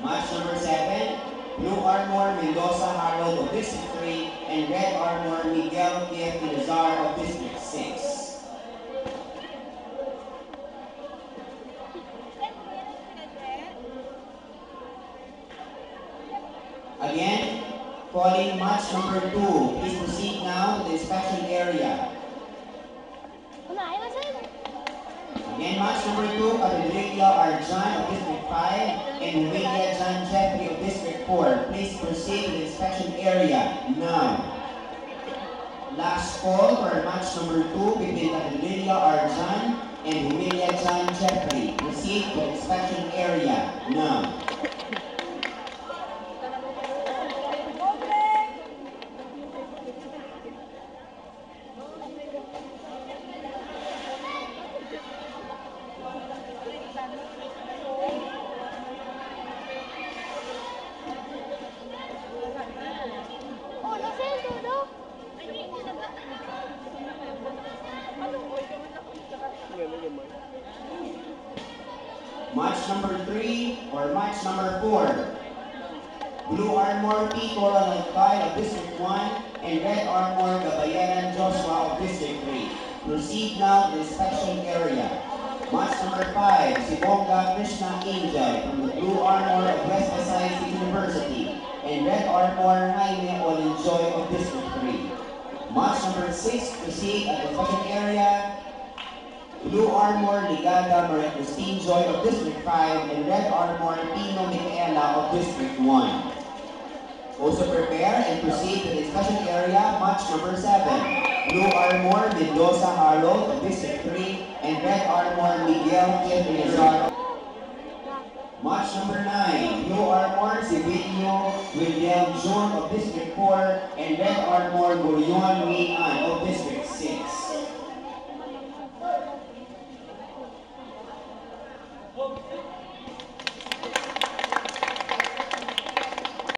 Match number 7, Blue Armor Mendoza Harold of District 3 and Red Armor Miguel Kiev Inazar of District 6. Again, calling match number 2. Please proceed now to the inspection area. Again, match number 2, Capedrillo Arjan of District 5 and Humelia John Jeffrey of District 4. Please proceed to the inspection area now. Last call for match number 2 between Capedrillo Arjan and Humelia John Jeffrey. Proceed to the inspection area now. Match number 3 or match number 4. Blue Armor P. Coral Nagpay of District 1 and Red Armor Gabayanan Joshua of District 3. Proceed now to the inspection area. Match number 5, Sibonga Krishna Angel from the Blue Armor of West Pasay State University and Red Armor Jaime Olenjoy of District 3. Match number 6, proceed at the inspection area. Blue Armor Ligada Maria Christine Joy of District 5 and Red Armor Pino Micaela of District 1. Also prepare and proceed to the inspection area, match number 7. Blue Armor Mendoza Harold of District 3 and Red Armor Miguel Quintanilla. Match number 9. Blue Armor Sibilio William John of District 4 and Red Armor Gurion Mian of District 6.